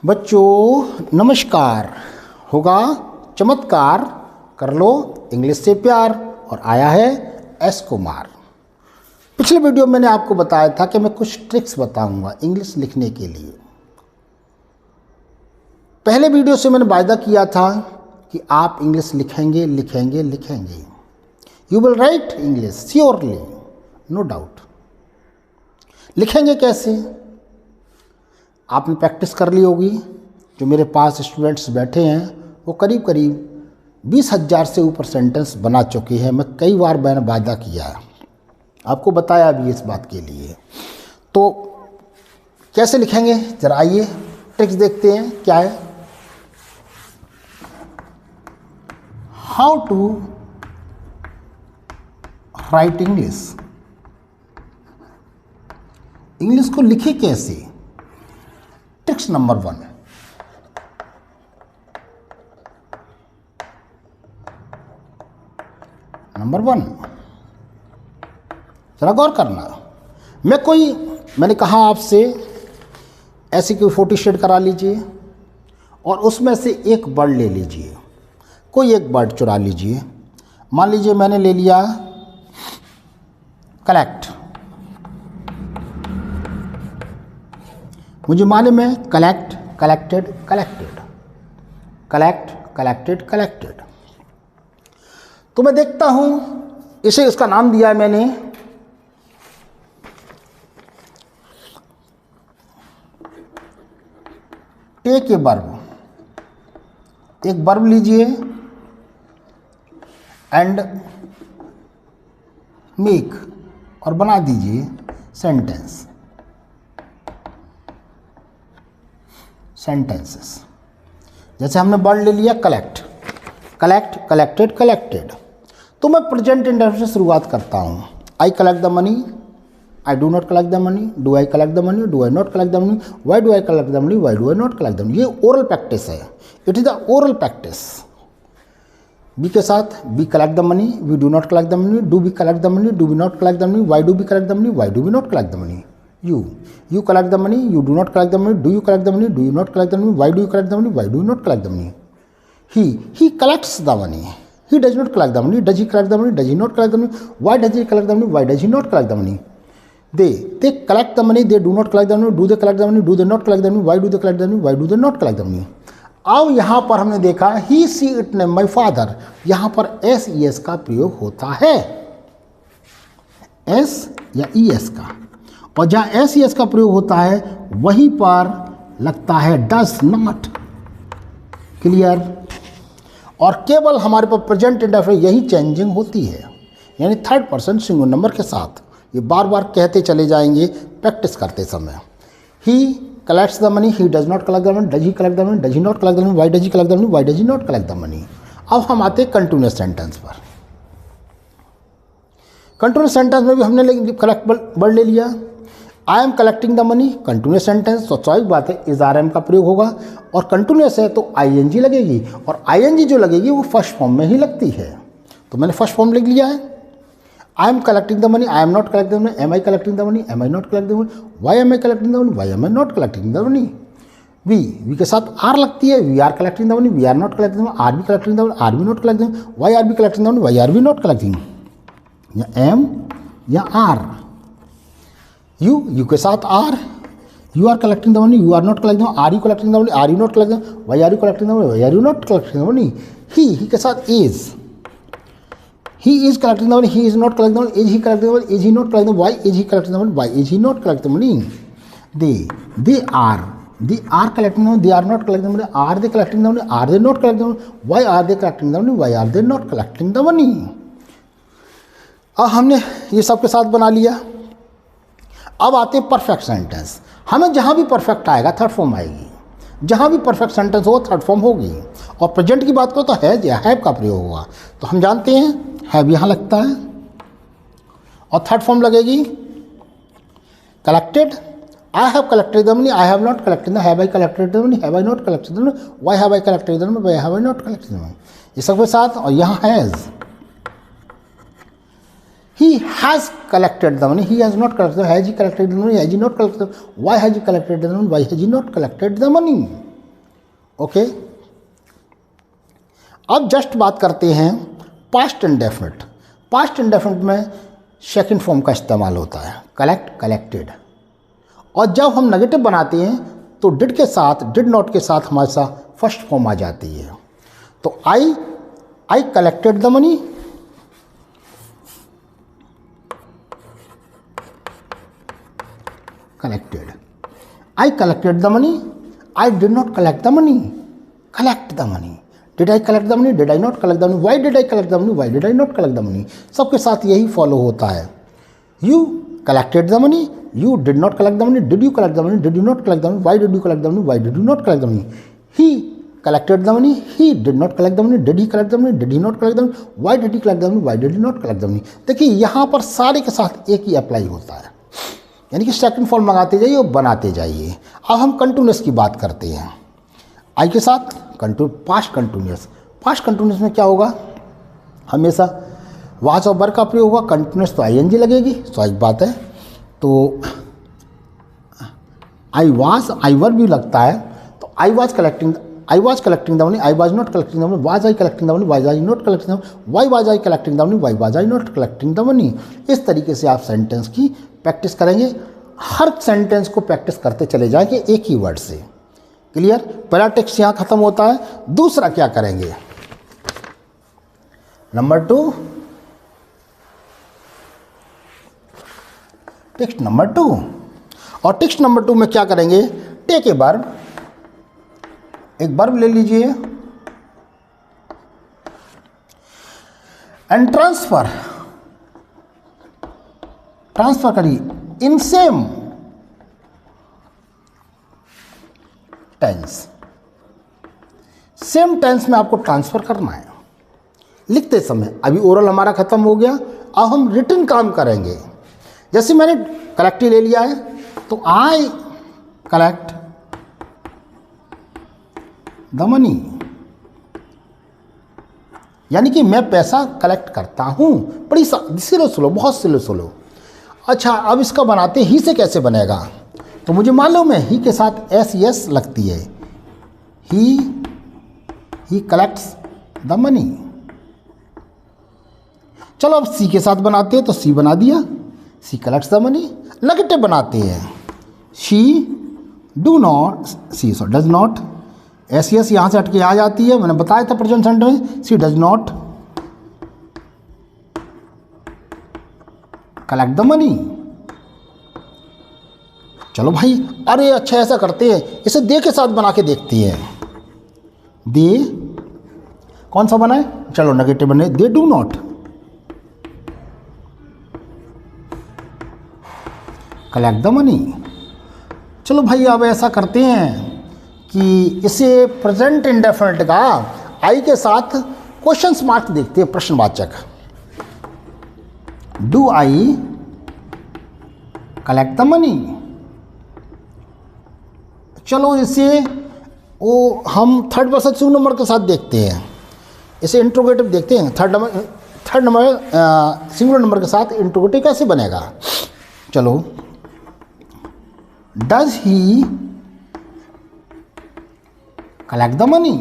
बच्चों नमस्कार। होगा चमत्कार, कर लो इंग्लिश से प्यार। और आया है एस कुमार। पिछले वीडियो में मैंने आपको बताया था कि मैं कुछ ट्रिक्स बताऊंगा इंग्लिश लिखने के लिए। पहले वीडियो से मैंने वायदा किया था कि आप इंग्लिश लिखेंगे लिखेंगे लिखेंगे। You will write English surely, no doubt. लिखेंगे कैसे? आपने प्रैक्टिस कर ली होगी। जो मेरे पास स्टूडेंट्स बैठे हैं वो करीब करीब 20,000 से ऊपर सेंटेंस बना चुके हैं। मैं कई बार मैंने वायदा किया है, आपको बताया भी इस बात के लिए। तो कैसे लिखेंगे जरा आइए ट्रिक्स देखते हैं क्या है। How to write English. English को लिखे कैसे? ट्रिक्स नंबर 1, जरा गौर करना। मैंने कहा आपसे ऐसी कोई फोटो स्टेट करा लीजिए और उसमें से एक वर्ड ले लीजिए, कोई एक वर्ड चुरा लीजिए। मान लीजिए मैंने ले लिया कलेक्ट। मुझे मालूम है collect, collected, collected, collect, collected, collected. तो मैं देखता हूं इसे, इसका नाम दिया है मैंने टेक ए वर्ब। एक वर्ब लीजिए एंड मेक और बना दीजिए सेंटेंस, सेंटेंसेस। जैसे हमने वर्ड ले लिया कलेक्ट, कलेक्ट, कलेक्टेड, कलेक्टेड। तो मैं प्रेजेंट इंडेफिनिट से शुरुआत करता हूँ। I collect the money, I do not collect the money, do I collect the money, do I not collect the money, why do I collect the money, why do I not collect the money. ये oral practice है, it is the oral practice. We के साथ we collect the money, we do not collect the money, do we collect the money, do we not collect the money, why do we collect the money, why do we not collect the money. You collect the money, you do not collect the money, do you collect the money, do you not collect the money, why do you collect the money, why do you not collect the money. He collects the money, he does not collect the money, does he collect the money, does he not collect the money, why does he collect the money, why does he not collect the money. They collect the money, they do not collect the money, do they collect the money, do they not collect the money, why do they collect the money, why do they not collect the money. अब यहाँ पर हमने देखा he she it name my father, यहाँ पर S E S का प्रयोग होता है, एस या ई एस का। और जहाँ एस ई एस का प्रयोग होता है वहीं पर लगता है डस नॉट। क्लियर? और केवल हमारे पास प्रेजेंट इंडेफिनिट यही चेंजिंग होती है, यानी थर्ड पर्सन सिंगुलर नंबर के साथ। ये बार बार कहते चले जाएंगे प्रैक्टिस करते समय। He collects the money, he does not collect the money, does he collect the money, does he not collect the money, why does he collect the money, why does he not collect the money. अब हम आते हैं continuous sentence पर। Continuous sentence में भी हमने collect word ले लिया। I am collecting the money, continuous sentence, तो स्वाभाविक बात है इज आर एम का प्रयोग होगा। और कंटिन्यूस है तो आई एन जी लगेगी, और आई एन जी जो लगेगी वो फर्स्ट फॉर्म में ही लगती है। तो मैंने फर्स्ट फॉर्म लिख लिया है। I am collecting the money, I am not collecting the money, am I collecting the money, am I not collecting the money, why am I collecting the money, why am I not collecting the money. We के साथ are लगती है, we are collecting the money, we are not collecting the money, are we collecting the money, are we not collecting, why are we collecting the money, why are we not collecting. या am या are. You के साथ are, you are collecting the money, you are not collecting, are you collecting the money, are you not collecting, why are you collecting the money, why are you not collecting the money. He के साथ is, he is collecting the money, he is not collecting the money, is he collecting the money, is he not collecting, Y is he collecting the money, why is he not collecting the money. They are collecting the money, they are not collecting the money, are they collecting the money, are they not collecting the money, why are they collecting the money, why are they not collecting the money. अब हमने ये सब के साथ बना लिया। अब आते हैं परफेक्ट सेंटेंस। हमें जहाँ भी परफेक्ट आएगा थर्ड फॉर्म आएगी, जहाँ भी परफेक्ट सेंटेंस होगा थर्ड फॉर्म होगी। और प्रेजेंट की बात करो तो हैज या हैव का प्रयोग होगा। तो हम जानते हैं हैव यहाँ लगता है और थर्ड फॉर्म लगेगी collected. I have collected the money, I have not collected the, have I collected the money, have I not collected the money, why have I collected the money, why have I not collected the money. ये सब के साथ। और यहाँ has, he has collected the money, he has not collected, has he collected the money, has he not collected, why has he collected the money, why has he not collected the money. Okay. अब just बात करते हैं past indefinite. Past indefinite में second form का इस्तेमाल होता है, collect, collected. और जब हम नेगेटिव बनाते हैं तो डिड के साथ, डिड नॉट के साथ हमारे साथ फर्स्ट फॉर्म आ जाती है। तो I collected the money, collected. I collected the money, I did not collect the money, collect the money. Did I collect the money, did I not collect the money, why did I collect the money, why did I not collect the money. सबके साथ यही follow होता है। You collected the money, you did not collect the money, did you collect the money, did you not collect the money, why did you collect the money, why did you not collect the money. He collected the money, he did not collect the money, did he collect the money, did he not collect the money, why did he collect the money, why did he not collect the money. देखिए यहाँ पर सारे के साथ एक ही apply होता है, यानी कि सेकंड फॉर्म लगाते जाइए और बनाते जाइए। अब हम कंटिन्यूस की बात करते हैं। आई के साथ पास्ट कंटिन्यूस। पास्ट कंटिन्यूस में क्या होगा, हमेशा वाज और वर का प्रयोग होगा। कंटिन्यूस तो आईएनजी लगेगी, स्वाभाविक बात है। तो आई वर भी लगता है। तो I was collecting the money, I was not collecting the money, was I collecting the money, was I not collecting the money, why was I collecting the money, why was I not collecting the money. इस तरीके से आप sentence की practice करेंगे। हर sentence को practice करते चले जाएंगे एक ही वर्ड से। क्लियर? पहला टेक्स्ट यहाँ खत्म होता है। दूसरा क्या करेंगे, नंबर 2, टेक्स्ट नंबर 2। और टेक्स्ट नंबर 2 में क्या करेंगे, टेक ए वर्ब, एक वर्ब ले लीजिए एंड ट्रांसफर करिए in same tense. Same tense में आपको ट्रांसफर करना है लिखते समय। अभी ओरल हमारा खत्म हो गया, अब हम रिटन काम करेंगे। जैसे मैंने कलेक्टिव ले लिया है, तो आई कलेक्ट द मनी, यानी कि मैं पैसा कलेक्ट करता हूं। बड़ी स्लो, बहुत स्लो। अच्छा, अब इसका बनाते ही से कैसे बनेगा, तो मुझे मालूम है ही के साथ एस लगती है। ही कलेक्ट्स द मनी। चलो अब सी के साथ बनाते हैं, तो सी बना दिया, सी कलेक्ट्स द मनी। नेगेटिव बनाते हैं, शी डज नॉट, एस यहाँ से हटके आ जाती है। मैंने बताया था प्रेजेंट सेंटेंस में, she does not collect the money. चलो भाई, अरे अच्छा ऐसा करते हैं, इसे दे के साथ बना के देखते हैं। दे कौन सा बनाए, चलो नेगेटिव बने, they do not collect the money. चलो भाई, अब ऐसा करते हैं कि इसे प्रेजेंट इंडेफिनिट का आई के साथ क्वेश्चन मार्क देखते हैं, प्रश्नवाचक। Do I collect the money. चलो इसे हम थर्ड पर्सन सिंगुलर नंबर के साथ देखते हैं, इसे इंट्रोगेटिव देखते हैं। थर्ड नंबर सिंगुलर नंबर के साथ इंट्रोगेटिव कैसे बनेगा। चलो, does he collect the money.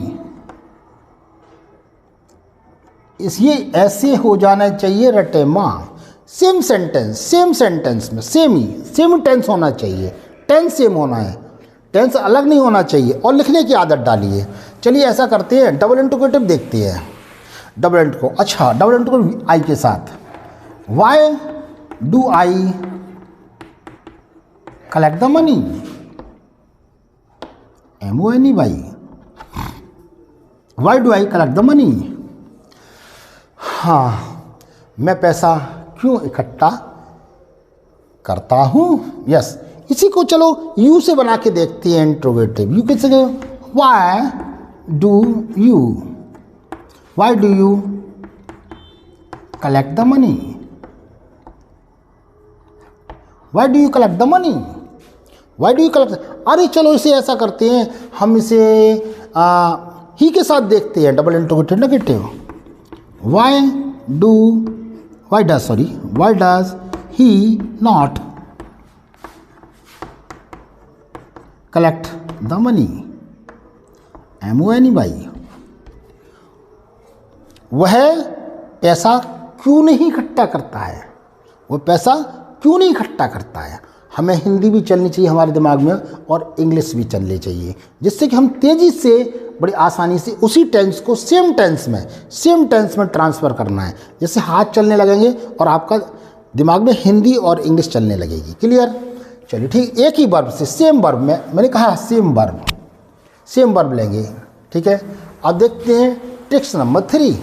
ये ऐसे हो जाना चाहिए रटेमा। सेम सेंटेंस में सेम टेंस होना चाहिए, टेंस सेम होना है, टेंस अलग नहीं होना चाहिए। और लिखने की आदत डालिए। चलिए ऐसा करते हैं, डबल इंट्रोगेटिव देखते हैं। डबल इंट्रोगेटिव आई के साथ, Y do I collect the money, MONEY, Y do I collect the money. हाँ, मैं पैसा क्यों इकट्ठा करता हूँ। यस, इसी को चलो यू से बना के देखते हैं इंट्रोगेटिव। यू कैसे, why do you collect the money, why do you collect the money, why do you collect. अरे चलो इसे ऐसा करते हैं, हम इसे ही के साथ देखते हैं, double interrogative negative. Y does he not collect the money. MONEY, वह पैसा क्यों नहीं इकट्ठा करता है, वो पैसा क्यों नहीं इकट्ठा करता है। हमें हिंदी भी चलनी चाहिए हमारे दिमाग में और इंग्लिश भी चलनी चाहिए, जिससे कि हम तेज़ी से बड़ी आसानी से उसी टेंस को सेम टेंस में ट्रांसफ़र करना है। जैसे हाथ चलने लगेंगे और आपका दिमाग में हिंदी और इंग्लिश चलने लगेगी। क्लियर? चलिए ठीक, एक ही वर्ब से सेम वर्ब में, मैंने कहा सेम वर्ब लेंगे। ठीक है, अब देखते हैं टिप्स नंबर 3।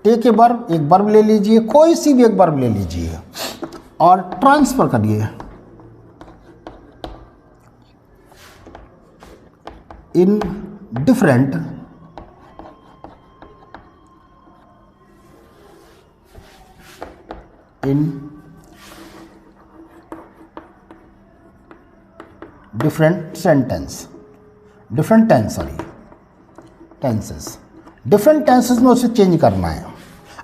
टेक एक वर्ब ले लीजिए, कोई सी भी एक वर्ब ले लीजिए और ट्रांसफर करिए इन डिफरेंट डिफरेंट टेंसेस में उसे चेंज करना है।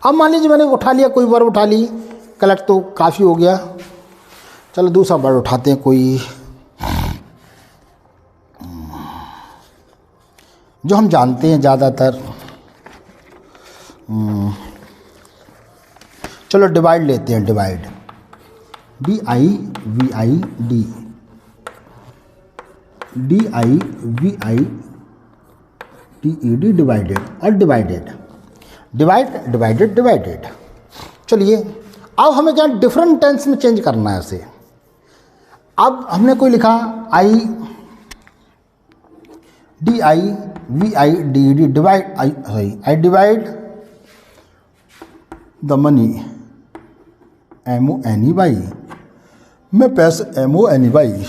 अब मान लीजिए मैंने उठा लिया, कोई वर्ब उठा ली, कलेक्ट तो काफ़ी हो गया, चलो दूसरा वर्ब उठाते हैं, कोई जो हम जानते हैं ज़्यादातर। चलो डिवाइड लेते हैं, डिवाइड, DIVIDED, डिवाइडेड और डिवाइडेड। चलिए अब हमें क्या डिफरेंट टेंस में चेंज करना है उसे। अब हमने कोई लिखा DIVIDED, I divide the money, MONEY, मैं पैसे MONEY,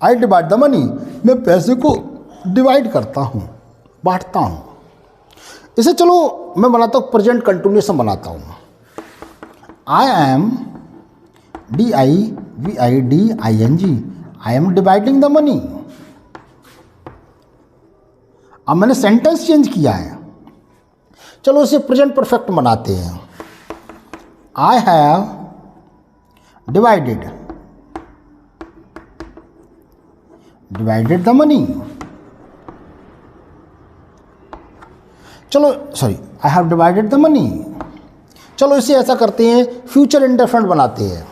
I divide the money, मैं पैसे को डिवाइड करता हूँ, बांटता हूँ। इसे चलो मैं बनाता हूँ, प्रेजेंट कंटिन्यूएशन बनाता हूँ। I am DIVIDING, I am dividing the money. अब मैंने सेंटेंस चेंज किया है, चलो इसे प्रेजेंट परफेक्ट बनाते हैं। I have divided the money. चलो sorry, I have divided the money. चलो इसे ऐसा करते हैं, फ्यूचर इंडेफिनिट बनाते हैं।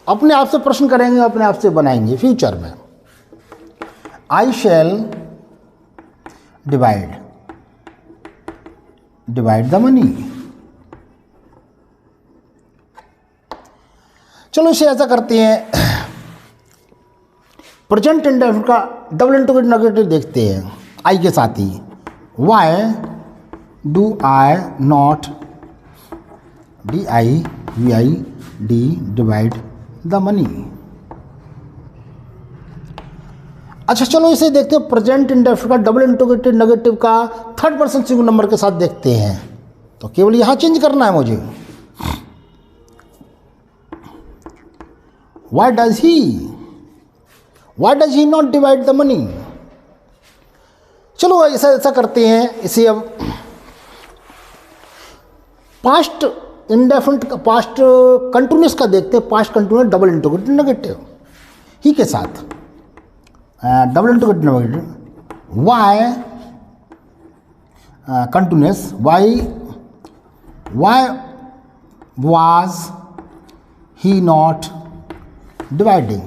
अपने आप से प्रश्न करेंगे, अपने आप से बनाएंगे फ्यूचर में। I shall divide the money. चलो इसे ऐसा करते हैं, प्रेजेंट इंडेफिनिट का डबल इंटीग्रेटिव नेगेटिव देखते हैं आई के साथ ही। Why do I not DIVID divide the money. अच्छा चलो इसे देखते हैं, प्रेजेंट इंडेफिनिट का डबल इंटीग्रेटिव नेगेटिव का थर्ड पर्सन सिंगुलर नंबर के साथ देखते हैं। तो केवल यहां चेंज करना है मुझे। Why does he not divide the money? चलो ऐसा करते हैं, इसे अब पास्ट इंडेफिनिट का, पास्ट कंटिन्यूअस का देखते हैं। Past continuous double interrogative negative he के साथ double interrogative negative. Why continuous, why was he not dividing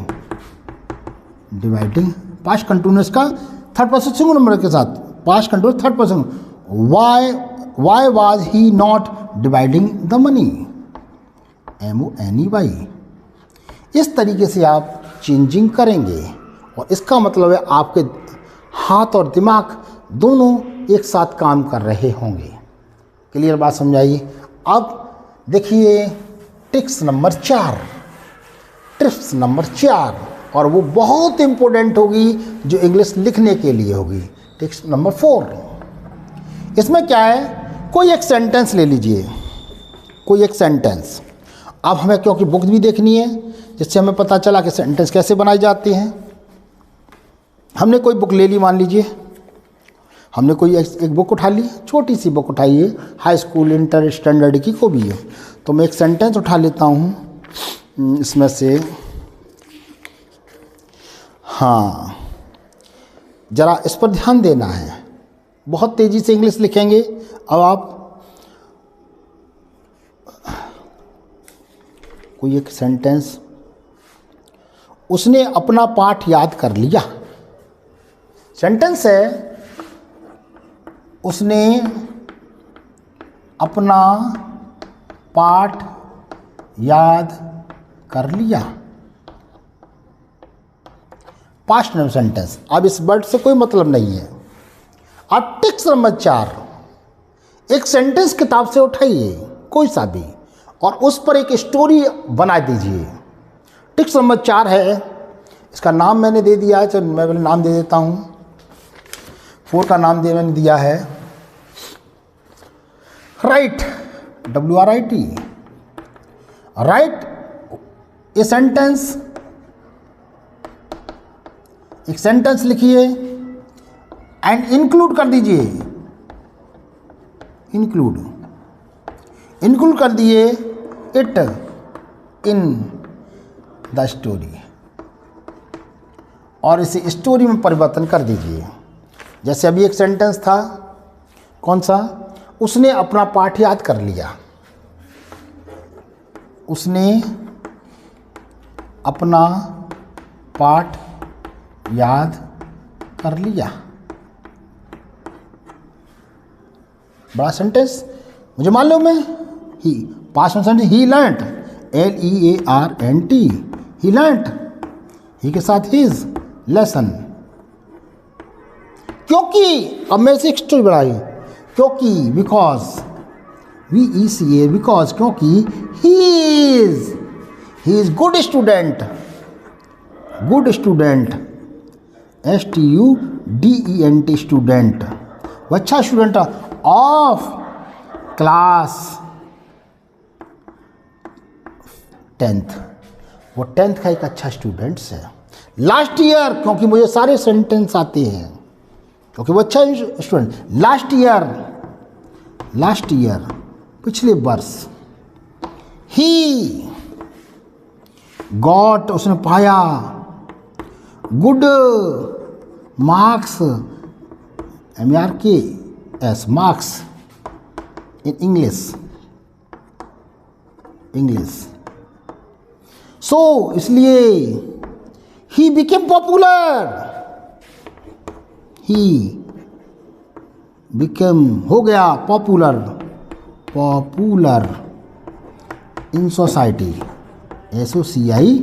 past continuous का थर्ड पर्सन सिंगुलर नंबर के साथ, past continuous third person. Why was he not dividing the money, MONEY। इस तरीके से आप changing करेंगे और इसका मतलब है आपके हाथ और दिमाग दोनों एक साथ काम कर रहे होंगे। क्लियर बात समझाइए। अब देखिए टिप्स नंबर 4, और वो बहुत इंपॉर्टेंट होगी, जो इंग्लिश लिखने के लिए होगी। टिप्स नंबर 4, इसमें क्या है, कोई एक सेंटेंस ले लीजिए, कोई एक सेंटेंस। अब हमें क्योंकि बुक भी देखनी है, जिससे हमें पता चला कि सेंटेंस कैसे बनाए जाते हैं। हमने कोई बुक ले ली, मान लीजिए हमने कोई एक बुक उठा ली, छोटी सी बुक उठाई है, हाई स्कूल इंटर स्टैंडर्ड की को भी है, तो मैं एक सेंटेंस उठा लेता हूँ इसमें से। हाँ, ज़रा इस पर ध्यान देना है, बहुत तेज़ी से इंग्लिश लिखेंगे। अब आप कोई एक सेंटेंस, उसने अपना पाठ याद कर लिया। सेंटेंस है, उसने अपना पाठ याद कर लिया। Past time sentence. अब इस वर्ड से कोई मतलब नहीं है। अब टिक्स नंबर 4, एक सेंटेंस किताब से उठाइए कोई सा भी और उस पर एक स्टोरी बना दीजिए। टिक्स नंबर 4 है, इसका नाम मैंने दे दिया है, चलो मैं नाम दे देता हूँ। 4 का नाम मैंने दिया है right, WRIT, right a sentence. एक सेंटेंस लिखिए एंड इंक्लूड कर दीजिए, इंक्लूड कर दिए इट इन द स्टोरी, और इसे स्टोरी में परिवर्तन कर दीजिए। जैसे अभी एक सेंटेंस था, कौन सा? उसने अपना पाठ याद कर लिया। उसने अपना पाठ याद कर लिया। बड़ा सेंटेंस, मुझे मालूम है। ही पास्ट में सेंटेंस, ही लर्नट, LEARNT, ही लर्नट, ही के साथ हिज लेसन। क्योंकि, अब मैं इसे एक स्टोरी बढ़ाई, क्योंकि, बिकॉज, VECA, बिकॉज, क्योंकि he is good student, STUDENT, student, वो अच्छा स्टूडेंट ऑफ क्लास 10th, वो 10th का एक अच्छा स्टूडेंट्स है। लास्ट ईयर, क्योंकि मुझे सारे सेंटेंस आते हैं, क्योंकि वो अच्छा स्टूडेंट। लास्ट ईयर, पिछले वर्ष। ही गॉट, उसने पाया, good marks, MARKS, marks in English. So इसलिए he became popular, he became, हो गया पॉपुलर इन सोसाइटी, SOCITY,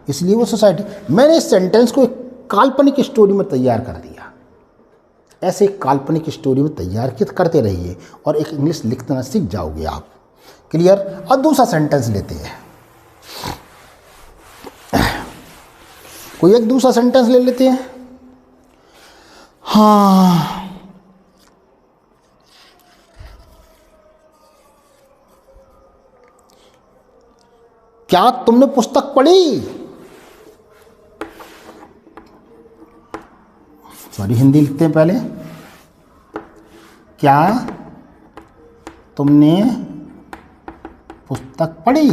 इसलिए वो सोसाइटी। मैंने इस सेंटेंस को एक काल्पनिक स्टोरी में तैयार कर दिया। ऐसे काल्पनिक स्टोरी में तैयार करते रहिए और एक इंग्लिश लिखना सीख जाओगे आप। क्लियर? और दूसरा सेंटेंस लेते हैं, कोई एक दूसरा सेंटेंस ले लेते हैं। हाँ, क्या तुमने पुस्तक पढ़ी? सॉरी, हिंदी लिखते हैं पहले। क्या तुमने पुस्तक पढ़ी?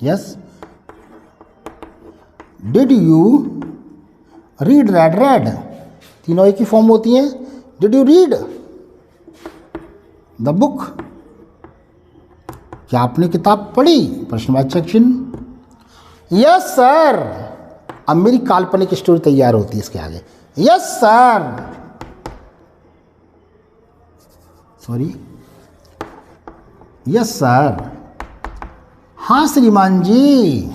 Yes. Did you read? Red, तीनों एक ही फॉर्म होती हैं। Did you read the book? क्या आपने किताब पढ़ी? प्रश्नवाचक चिन्ह। Yes sir. अब मेरी काल्पनिक स्टोरी तैयार होती है इसके आगे। Yes sir, sorry, yes sir, हाँ श्रीमान जी,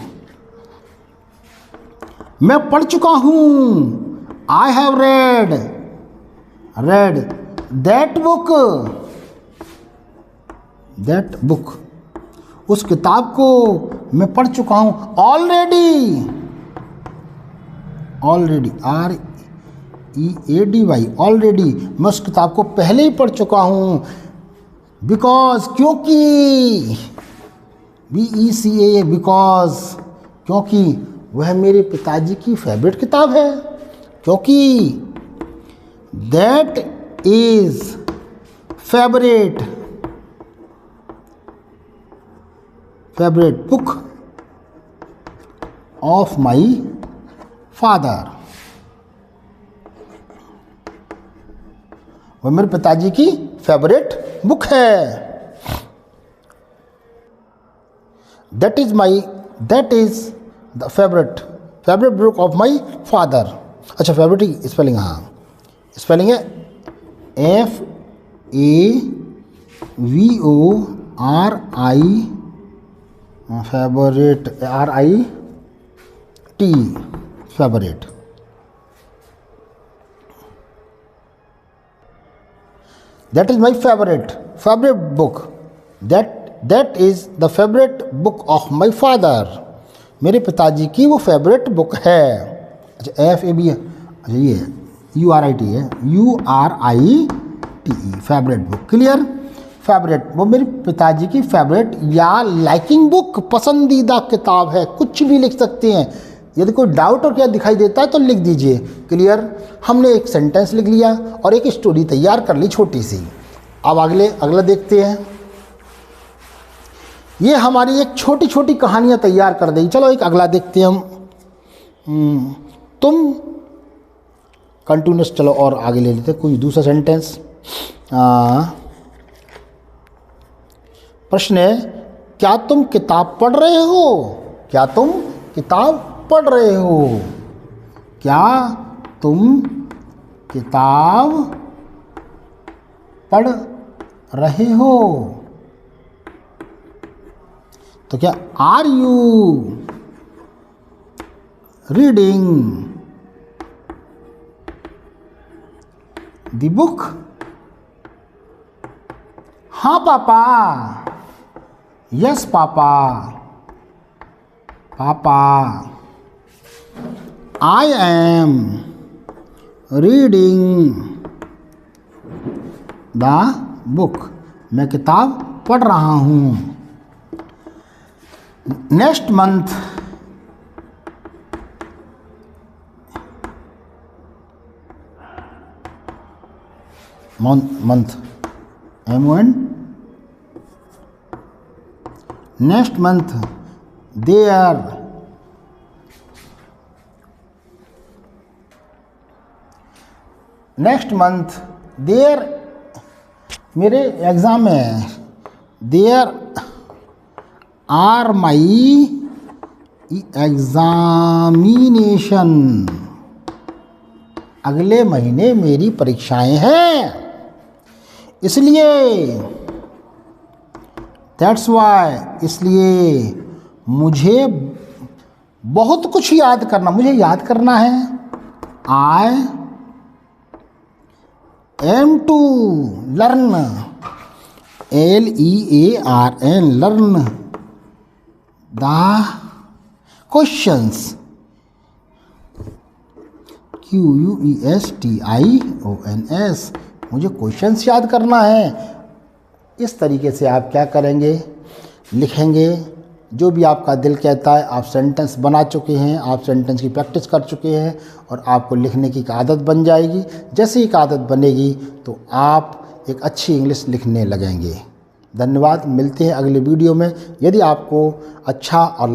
मैं पढ़ चुका हूं। I have read that book, उस किताब को मैं पढ़ चुका हूं। ऑलरेडी, READY, ऑलरेडी, मैं उस किताब को पहले ही पढ़ चुका हूं। बिकॉज, क्योंकि, BECA, बिकॉज, क्योंकि वह मेरे पिताजी की फेवरेट किताब है, क्योंकि that is favourite book of my father. वह मेरे पिताजी की फेवरेट बुक है। That is the favourite book of my father. अच्छा, फेवरेट की स्पेलिंग, हाँ स्पेलिंग है FAVORIT, favourite RIT, favourite. That is my favorite book. That is the favorite book of my father. मेरे पिताजी की वो फेवरेट बुक है। अच्छा, FAB है, अच्छा ये URIT है, URITE, favourite book. Clear? Favourite, वो मेरे पिताजी की फेवरेट या लाइकिंग बुक, पसंदीदा किताब है। कुछ भी लिख सकते हैं। यदि कोई डाउट और क्या दिखाई देता है तो लिख दीजिए। क्लियर? हमने एक सेंटेंस लिख लिया और एक स्टोरी तैयार कर ली छोटी सी। अब अगला देखते हैं। ये हमारी एक छोटी छोटी कहानियाँ तैयार कर दी। चलो एक अगला देखते हैं हम। तुम कंटिन्यूस, चलो और आगे ले लेते हैं कोई दूसरा सेंटेंस। प्रश्न है, क्या तुम किताब पढ़ रहे हो? क्या तुम किताब पढ़ रहे हो? क्या तुम किताब पढ़ रहे हो? तो क्या are you reading the book? हाँ पापा, यस पापा, I am reading the book, मैं किताब पढ़ रहा हूँ। Next month MON, next month there मेरे एग्ज़ाम है। देयर आर माई एग्जामिनेशन, अगले महीने मेरी परीक्षाएं हैं, इसलिए दैट्स वाई, इसलिए मुझे बहुत कुछ याद करना है। I am to learn, LEARN, learn the questions, QUESTIONS, मुझे क्वेश्चंस याद करना है। इस तरीके से आप क्या करेंगे, लिखेंगे। जो भी आपका दिल कहता है। आप सेंटेंस बना चुके हैं, आप सेंटेंस की प्रैक्टिस कर चुके हैं और आपको लिखने की एक आदत बन जाएगी। जैसे एक आदत बनेगी तो आप एक अच्छी इंग्लिश लिखने लगेंगे। धन्यवाद, मिलते हैं अगले वीडियो में। यदि आपको अच्छा और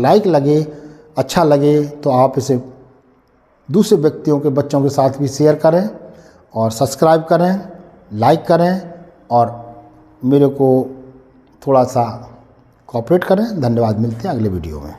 अच्छा लगे तो आप इसे दूसरे व्यक्तियों के बच्चों के साथ भी शेयर करें और सब्सक्राइब करें, लाइक करें और मेरे को थोड़ा सा कोऑपरेट करें। धन्यवाद, मिलते हैं अगले वीडियो में।